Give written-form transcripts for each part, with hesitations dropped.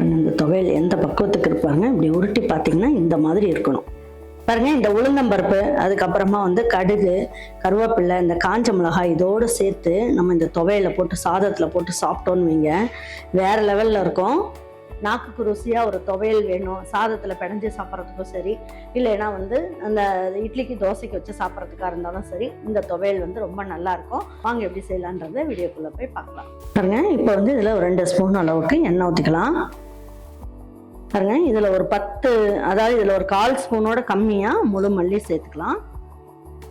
பாருங்கள் இந்த துவையல் எந்த பக்குவத்துக்கு இருப்பாங்க. இப்படி உருட்டி பார்த்தீங்கன்னா இந்த மாதிரி இருக்கணும். பாருங்கள் இந்த உளுந்தம்பருப்பு, அதுக்கப்புறமா கடுகு, கருவேப்பிலை, இந்த காஞ்ச மிளகாய் இதோடு சேர்த்து நம்ம இந்த துவையலை போட்டு சாதத்தில் போட்டு சாப்பிட்டோன்னு வைங்க, வேறு லெவலில் இருக்கும். நாக்குக்கு ருசியாக ஒரு துவையல் வேணும், சாதத்தில் பிணைஞ்சு சாப்பிட்றதுக்கும் சரி, இல்லைன்னா அந்த இட்லிக்கு தோசைக்கு வச்சு சாப்பிட்றதுக்காக இருந்தாலும் சரி, இந்த துவையல் ரொம்ப நல்லாயிருக்கும். வாங்க எப்படி செய்யலான்றதை வீடியோக்குள்ளே போய் பார்க்கலாம். பாருங்க இப்போ இதில் ஒரு 2 ஸ்பூன் அளவுக்கு எண்ணெய் ஊற்றிக்கலாம். பாருங்க இதில் ஒரு 10, அதாவது இதில் ஒரு 1/4 ஸ்பூனோட கம்மியாக முழு மல்லி சேர்த்துக்கலாம்.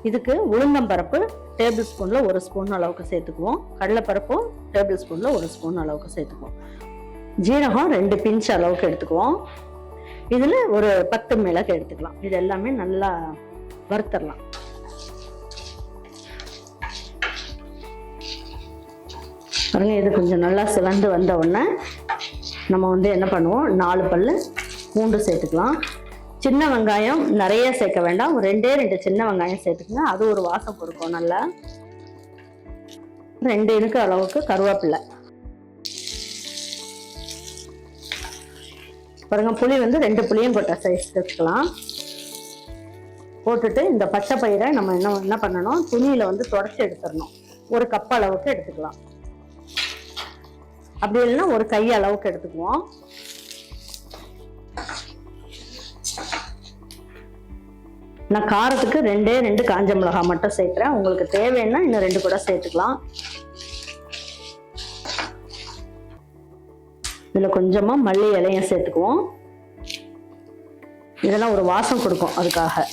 இதுக்கு உளுந்தம்பருப்பு டேபிள் ஸ்பூனில் 1 ஸ்பூன் அளவுக்கு சேர்த்துக்குவோம். கடலைப்பருப்பும் டேபிள் ஸ்பூனில் 1 ஸ்பூன் அளவுக்கு சேர்த்துக்குவோம். ஜீரகம் 2 பிஞ்ச் அளவுக்கு எடுத்துக்குவோம். இதில் ஒரு 10 மிளகு எடுத்துக்கலாம். இது எல்லாமே நல்லா வறுத்தரலாம். பாருங்க இது கொஞ்சம் நல்லா சிவந்து வந்த உடனே நம்ம என்ன பண்ணுவோம், 4 பல்லு பூண்டு சேர்த்துக்கலாம். சின்ன வெங்காயம் நிறைய சேர்க்க வேண்டாம், ஒரு 2 சின்ன வெங்காயம் சேர்த்துக்கங்க, அது ஒரு வாசம் கொடுக்கும் நல்லா. 2 இனுக்கு அளவுக்கு கருவேப்பிலை. பாருங்க புளி 2 புளியும் கொட்டை சைஸ் எடுத்துக்கலாம். போட்டுட்டு இந்த பச்சை பயிரை நம்ம என்ன பண்ணணும், துணியில தொடச்சி எடுத்துடணும். 1 கப் அளவுக்கு எடுத்துக்கலாம். அப்படி இல்லைன்னா ஒரு கை அளவுக்கு எடுத்துக்குவோம். நான் காரத்துக்கு 2 காஞ்ச மிளகாய் மட்டும் சேர்க்கிறேன். உங்களுக்கு தேவைன்னா இன்னும் 2 கூட சேர்த்துக்கலாம். இதில் கொஞ்சமாக மல்லி இலையும் சேர்த்துக்குவோம். இதெல்லாம் ஒரு வாசம் கொடுக்கும், அதுக்காக.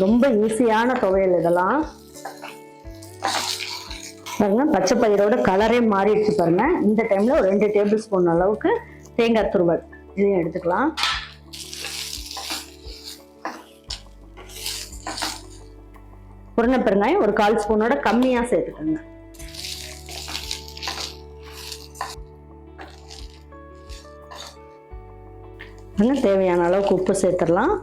ரொம்ப ஈஸியான துவையல் இதெல்லாம். பாருங்க பச்சை பயிரோட கலரே மாறிடுச்சு பாருங்க. இந்த டைம்ல ஒரு 2 டேபிள் ஸ்பூன் அளவுக்கு தேங்காய் துருவல் இதையும் எடுத்துக்கலாம். உருண்டை பெருங்காயம் ஒரு 1/4 ஸ்பூனோட கம்மியா சேர்த்துக்கோங்க. தேவையான அளவுக்கு உப்பு சேர்த்துடலாம்.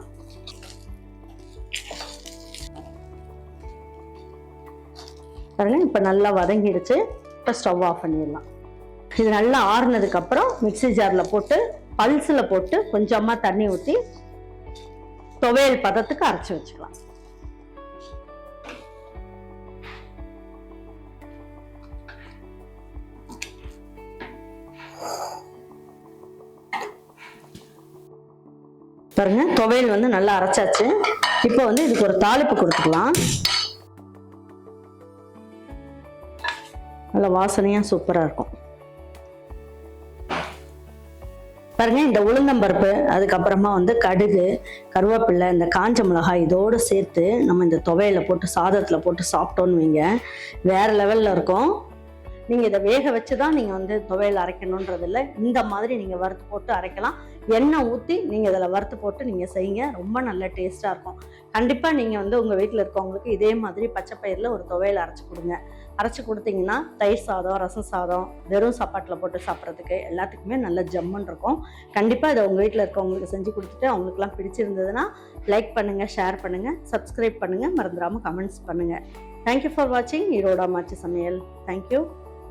பாருங்க இப்ப நல்லா வதங்கிடுச்சு. இப்ப ஸ்டவ் ஆஃப் பண்ணிடலாம். இது நல்லா ஆறுனதுக்கு அப்புறம் மிக்ஸி ஜார்ல போட்டு பல்ஸ்ல போட்டு கொஞ்சமா தண்ணி ஊற்றி துவையல் பதத்துக்கு அரைச்சி வச்சுக்கலாம். பாருங்க துவையல் நல்லா அரைச்சாச்சு. இப்போ இதுக்கு ஒரு தாளிப்பு கொடுத்துக்கலாம். நல்ல வாசனையா சூப்பரா இருக்கும். பாருங்க இந்த உளுந்தம்பருப்பு, அதுக்கப்புறமா கடுகு, கருவேப்பிலை, இந்த காஞ்ச மிளகாய் இதோடு சேர்த்து நம்ம இந்த துவையலை போட்டு சாதத்தில் போட்டு சாப்பிட்டோன்னு வைங்க, வேற லெவலில் இருக்கும். நீங்கள் இதை வேக வச்சு தான் நீங்கள் துவையல் அரைக்கணுன்றது இல்லை. இந்த மாதிரி நீங்கள் வறுத்து போட்டு அரைக்கலாம். எண்ணெய் ஊற்றி நீங்கள் இதில் வறுத்து போட்டு நீங்கள் செய்யுங்க, ரொம்ப நல்ல டேஸ்ட்டாக இருக்கும். கண்டிப்பாக நீங்கள் உங்கள் வீட்டில் இருக்கவங்களுக்கு இதே மாதிரி பச்சை பயிரில் ஒரு துவையல் அரைச்சி கொடுங்க. அரைச்சி கொடுத்தீங்கன்னா தயிர் சாதம், ரசம் சாதம், வெறும் சாப்பாட்டில் போட்டு சாப்பிட்றதுக்கு எல்லாத்துக்குமே நல்ல ஜம்முன்னு இருக்கும். கண்டிப்பாக இதை உங்கள் வீட்டில் இருக்கவங்களுக்கு செஞ்சு கொடுத்துட்டு அவங்களுக்குலாம் பிடிச்சிருந்ததுன்னா லைக் பண்ணுங்கள், ஷேர் பண்ணுங்கள், சப்ஸ்கிரைப் பண்ணுங்கள், மறந்துடாமல் கமெண்ட்ஸ் பண்ணுங்கள். தேங்க்யூ ஃபார் வாட்சிங் ஈரோடு அம்மாச்சி சமையல். தேங்க்யூ.